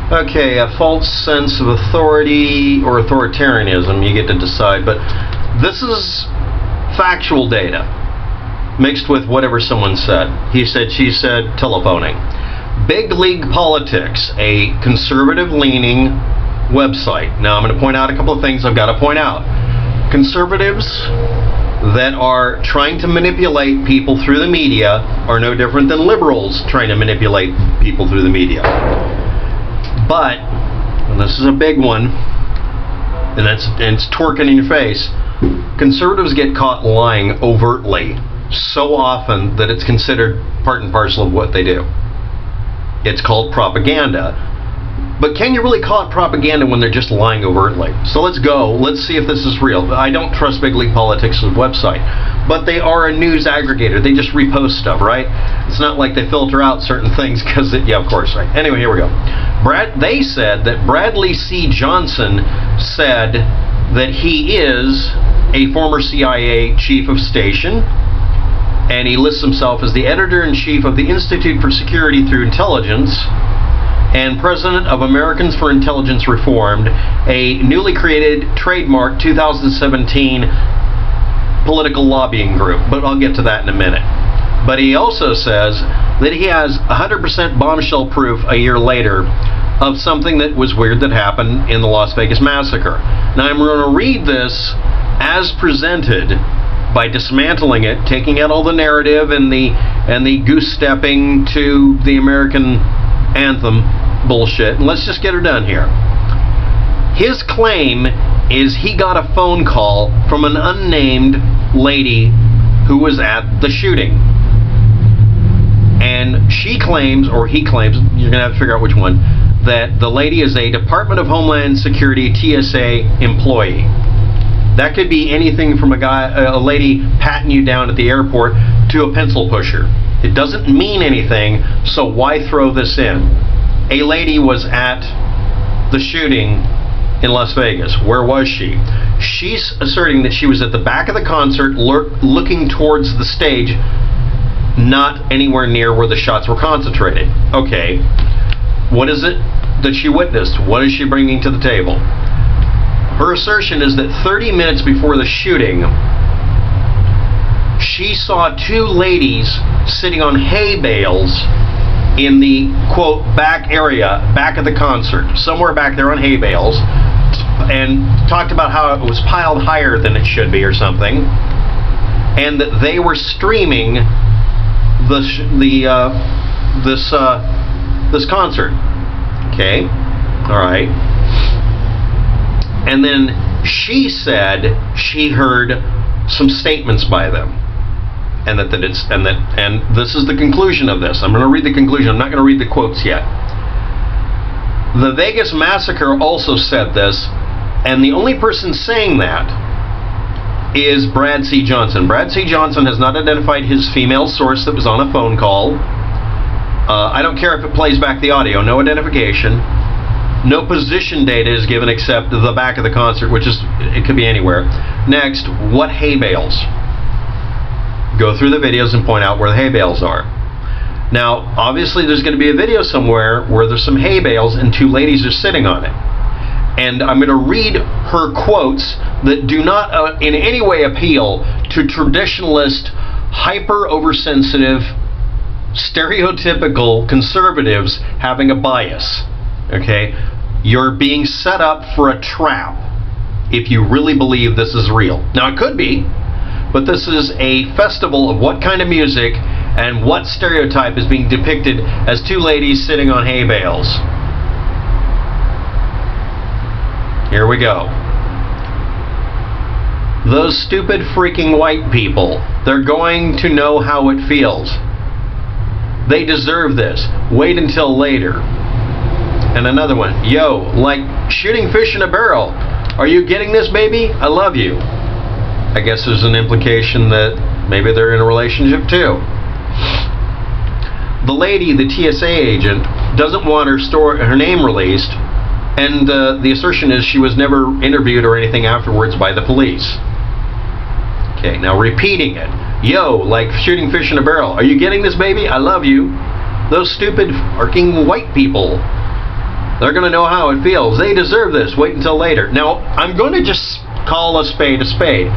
Okay, a false sense of authority or authoritarianism, you get to decide, but this is factual data mixed with whatever someone said. He said, she said, telephoning. Big League Politics, a conservative-leaning website. Now, I'm going to point out a couple of things I've got to point out. Conservatives that are trying to manipulate people through the media are no different than liberals trying to manipulate people through the media. But, and this is a big one, and it's torquing in your face, conservatives get caught lying overtly so often that it's considered part and parcel of what they do. It's called propaganda. But can you really call it propaganda when they're just lying overtly? So let's go. Let's see if this is real. I don't trust Big League Politics' website, but they are a news aggregator. They just repost stuff, right? It's not like they filter out certain things because, yeah, of course, right? Anyway, here we go. They said that Bradley C. Johnson said that he is a former CIA chief of station, and he lists himself as the editor-in-chief of the Institute for Security Through Intelligence and president of Americans for Intelligence Reformed, a newly created trademark 2017 political lobbying group. But I'll get to that in a minute. But he also says that he has 100% bombshell proof a year later of something that was weird that happened in the Las Vegas massacre. Now I'm going to read this as presented by dismantling it, taking out all the narrative and the goose stepping to the American anthem bullshit, and let's just get her done here. His claim is he got a phone call from an unnamed lady who was at the shooting, and she claims, or he claims, you're gonna have to figure out which one, that the lady is a Department of Homeland Security TSA employee. That could be anything from a lady patting you down at the airport to a pencil pusher. It doesn't mean anything, so why throw this in? A lady was at the shooting in Las Vegas. Where was she? She's asserting that she was at the back of the concert looking towards the stage, not anywhere near where the shots were concentrated. Okay, what is it that she witnessed? What is she bringing to the table? Her assertion is that 30 minutes before the shooting, she saw two ladies sitting on hay bales in the, quote, back area, back of the concert, somewhere back there on hay bales, and talked about how it was piled higher than it should be or something, and that they were streaming this concert. Okay, all right. And then she said she heard some statements by them. And this is the conclusion of this. I'm going to read the conclusion. I'm not going to read the quotes yet. The Vegas massacre also said this, and the only person saying that is Brad C. Johnson. Brad C. Johnson has not identified his female source that was on a phone call. I don't care if it plays back the audio. No identification. No position data is given except the back of the concert, which is, it could be anywhere. Next, what hay bales? Go through the videos and point out where the hay bales are. Now, obviously there's going to be a video somewhere where there's some hay bales and two ladies are sitting on it. And I'm going to read her quotes that do not in any way appeal to traditionalist, hyper-oversensitive, stereotypical conservatives having a bias. Okay? You're being set up for a trap if you really believe this is real. Now, it could be, but this is a festival of what kind of music and what stereotype is being depicted as two ladies sitting on hay bales. Here we go. Those stupid freaking white people, they're going to know how it feels. They deserve this. Wait until later. And another one. Yo, like shooting fish in a barrel. Are you getting this, baby? I love you. I guess there's an implication that maybe they're in a relationship too. The lady, the TSA agent, doesn't want her name released, and the assertion is she was never interviewed or anything afterwards by the police. Okay, now repeating it. Yo, like shooting fish in a barrel. Are you getting this, baby? I love you. Those stupid fucking white people. They're going to know how it feels. They deserve this. Wait until later. Now, I'm going to just call a spade a spade.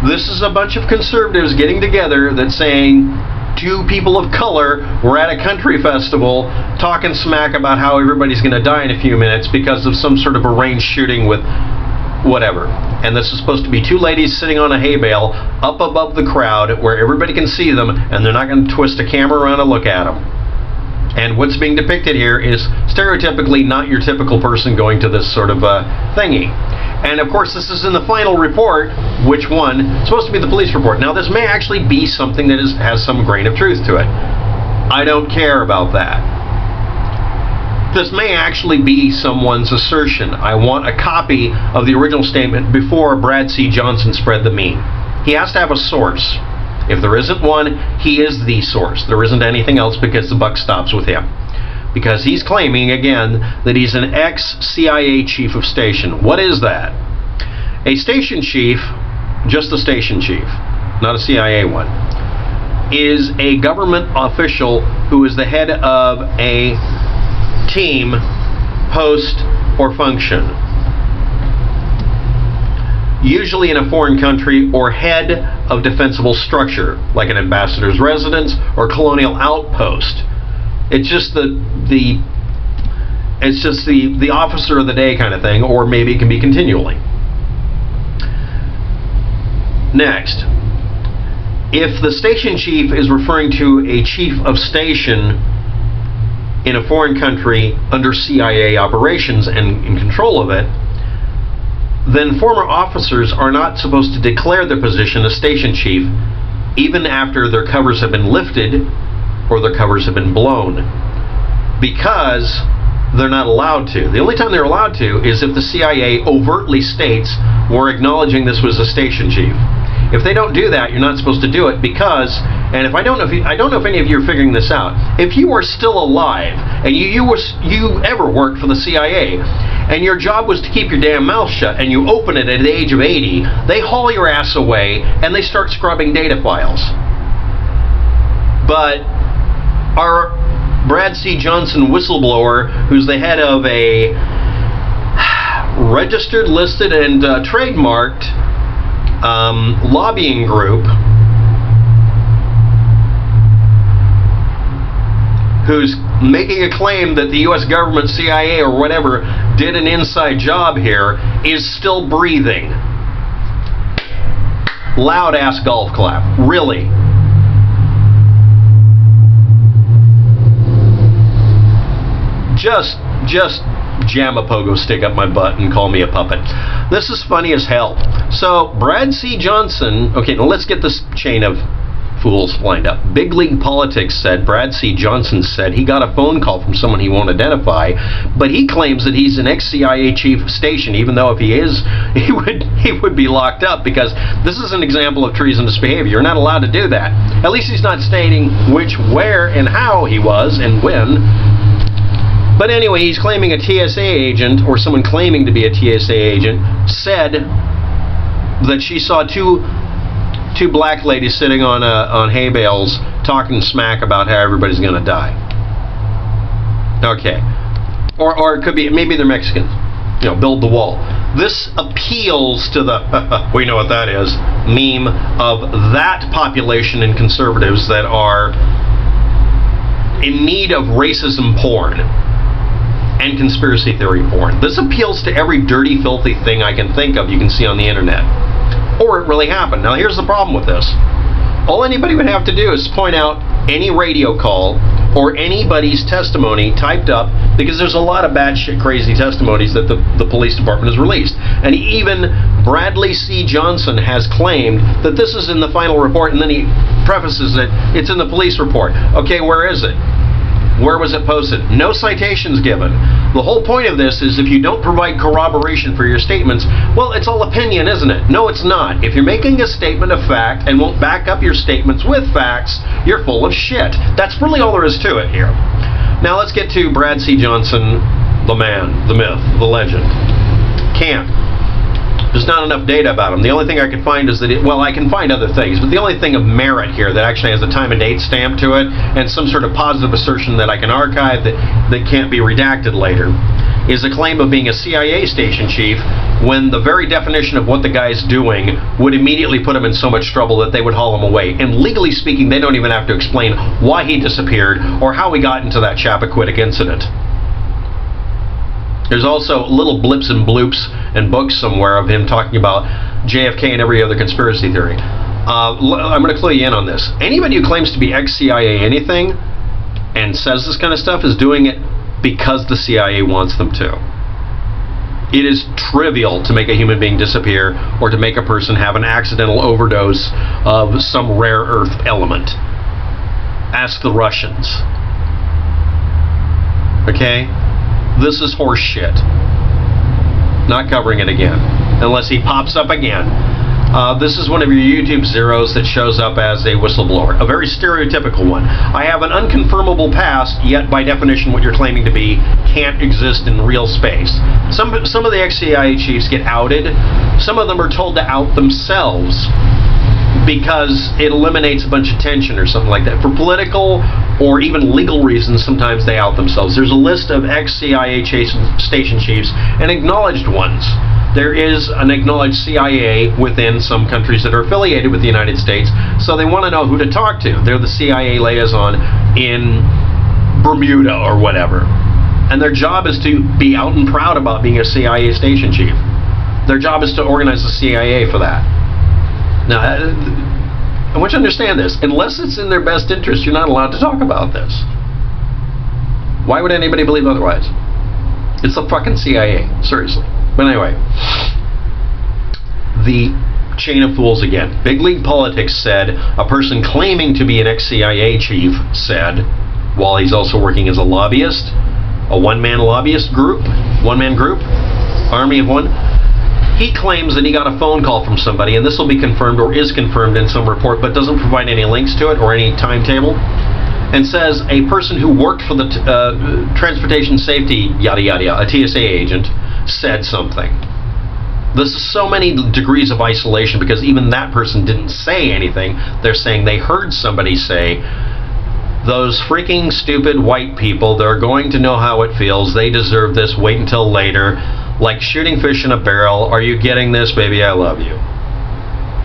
This is a bunch of conservatives getting together that's saying two people of color were at a country festival talking smack about how everybody's going to die in a few minutes because of some sort of arranged shooting with whatever. And this is supposed to be two ladies sitting on a hay bale up above the crowd where everybody can see them, and they're not going to twist a camera around to look at them. And what's being depicted here is stereotypically not your typical person going to this sort of thingy. And of course, this is in the final report. Which one? It's supposed to be the police report. Now, this may actually be something that has some grain of truth to it. I don't care about that. This may actually be someone's assertion. I want a copy of the original statement before Brad C. Johnson spread the meme. He has to have a source. If there isn't one, he is the source. There isn't anything else because the buck stops with him. Because he's claiming, again, that he's an ex-CIA chief of station. What is that? A station chief, just a station chief, not a CIA one, is a government official who is the head of a team, post, or function. Usually in a foreign country, or head of defensible structure, like an ambassador's residence or colonial outpost. It's just the officer of the day kind of thing, or maybe it can be continually. Next, if the station chief is referring to a chief of station in a foreign country under CIA operations and in control of it, then former officers are not supposed to declare their position as station chief even after their covers have been lifted or their covers have been blown, because they're not allowed to. The only time they're allowed to is if the CIA overtly states we're acknowledging this was a station chief. If they don't do that, you're not supposed to do it because, and I don't know if any of you are figuring this out, if you are still alive and you ever worked for the CIA and your job was to keep your damn mouth shut and you open it at the age of 80, they haul your ass away and they start scrubbing data files. But our Brad C. Johnson whistleblower, who's the head of a registered, listed, and trademarked lobbying group, who's making a claim that the U.S. government, CIA, or whatever did an inside job here, is still breathing. Loud ass golf clap. Really. Just jam a pogo stick up my butt and call me a puppet. This is funny as hell. So, Brad C. Johnson, okay, now let's get this chain of fools lined up. Big League Politics said, Brad C. Johnson said he got a phone call from someone he won't identify, but he claims that he's an ex-CIA chief of station, even though if he is, he would be locked up, because this is an example of treasonous behavior. You're not allowed to do that. At least he's not stating which, where, and how he was, and when. But anyway, he's claiming a TSA agent, or someone claiming to be a TSA agent, said that she saw two black ladies sitting on hay bales talking smack about how everybody's going to die. Okay. Or it could be, maybe they're Mexican. You know, build the wall. This appeals to the, we know what that is, meme of that population and conservatives that are in need of racism porn and conspiracy theory porn. This appeals to every dirty, filthy thing I can think of you can see on the internet. Or it really happened. Now here's the problem with this. All anybody would have to do is point out any radio call or anybody's testimony typed up, because there's a lot of batshit crazy testimonies that the police department has released. And even Bradley C. Johnson has claimed that this is in the final report, and then he prefaces it, it's in the police report. Okay, where is it? Where was it posted? No citations given. The whole point of this is if you don't provide corroboration for your statements, well, it's all opinion, isn't it? No, it's not. If you're making a statement of fact and won't back up your statements with facts, you're full of shit. That's really all there is to it here. Now let's get to Brad C. Johnson, the man, the myth, the legend. Can't. There's not enough data about him. The only thing I can find is that, I can find other things, but the only thing of merit here that actually has a time and date stamp to it and some sort of positive assertion that I can archive that can't be redacted later is a claim of being a CIA station chief when the very definition of what the guy's doing would immediately put him in so much trouble that they would haul him away. And legally speaking, they don't even have to explain why he disappeared or how he got into that Chappaquiddick incident. There's also little blips and bloops and books somewhere of him talking about JFK and every other conspiracy theory. I'm going to clue you in on this. Anybody who claims to be ex-CIA anything and says this kind of stuff is doing it because the CIA wants them to. It is trivial to make a human being disappear or to make a person have an accidental overdose of some rare earth element. Ask the Russians. Okay? This is horse shit. Not covering it again. Unless he pops up again. This is one of your YouTube zeros that shows up as a whistleblower. A very stereotypical one. I have an unconfirmable past, yet by definition what you're claiming to be can't exist in real space. Some of the ex-CIA chiefs get outed. Some of them are told to out themselves because it eliminates a bunch of tension or something like that. For political or even legal reasons, sometimes they out themselves. There's a list of ex-CIA station chiefs and acknowledged ones. There is an acknowledged CIA within some countries that are affiliated with the United States, so they want to know who to talk to. They're the CIA liaison in Bermuda or whatever. And their job is to be out and proud about being a CIA station chief. Their job is to organize the CIA for that. Now, I want you to understand this. Unless it's in their best interest, you're not allowed to talk about this. Why would anybody believe otherwise? It's the fucking CIA. Seriously. But anyway, the chain of fools again. Big League Politics said a person claiming to be an ex-CIA chief said, while he's also working as a lobbyist, a one-man lobbyist group, one-man group, army of one, he claims that he got a phone call from somebody, and this will be confirmed or is confirmed in some report, but doesn't provide any links to it or any timetable, and says a person who worked for the transportation safety, yada yada yada, a TSA agent, said something. This is so many degrees of isolation because even that person didn't say anything. They're saying they heard somebody say, those freaking stupid white people, they're going to know how it feels. They deserve this. Wait until later. Like shooting fish in a barrel. Are you getting this, baby? I love you.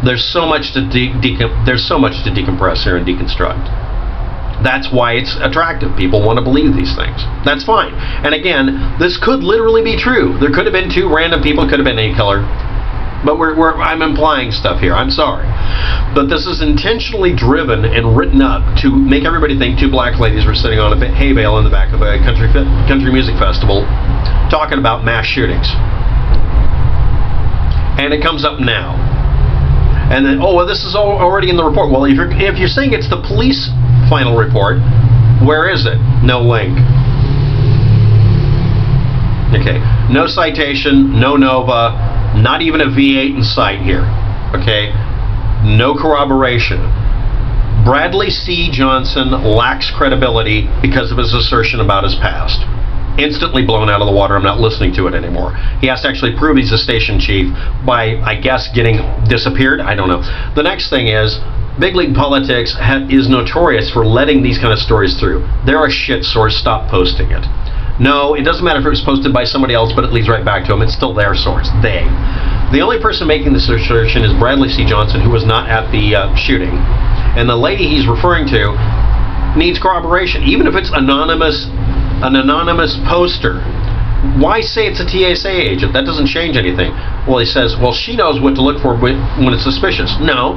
There's so much to decompress here and deconstruct. That's why it's attractive. People want to believe these things. That's fine. And again, this could literally be true. There could have been two random people, could have been any color. But I'm implying stuff here. I'm sorry. But this is intentionally driven and written up to make everybody think two black ladies were sitting on a hay bale in the back of a country music festival talking about mass shootings. And it comes up now. And then, oh, well, this is already in the report. Well, if you're saying it's the police final report, where is it? No link. Okay, no citation, no NOVA, not even a V8 in sight here. Okay, no corroboration. Bradley C. Johnson lacks credibility because of his assertion about his past. Instantly blown out of the water. I'm not listening to it anymore. He has to actually prove he's a station chief by, I guess, getting disappeared. I don't know. The next thing is, Big League Politics is notorious for letting these kind of stories through. They're a shit source. Stop posting it. No, it doesn't matter if it was posted by somebody else, but it leads right back to them. It's still their source. They. The only person making this assertion is Bradley C. Johnson, who was not at the shooting. And the lady he's referring to needs corroboration, even if it's anonymous. An anonymous poster. Why say it's a TSA agent? That doesn't change anything. Well, he says, well, she knows what to look for when it's suspicious. No.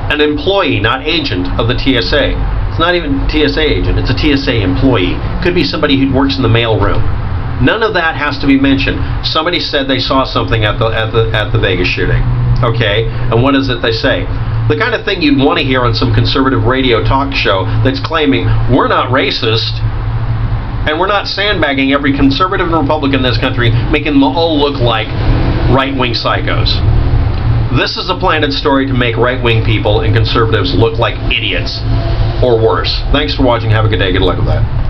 An employee, not agent of the TSA. It's not even a TSA agent. It's a TSA employee. Could be somebody who works in the mail room. None of that has to be mentioned. Somebody said they saw something at the Vegas shooting. Okay, and what is it they say? The kind of thing you'd want to hear on some conservative radio talk show that's claiming we're not racist. And we're not sandbagging every conservative and Republican in this country, making them all look like right-wing psychos. This is a planted story to make right-wing people and conservatives look like idiots, or worse. Thanks for watching. Have a good day. Good luck with that.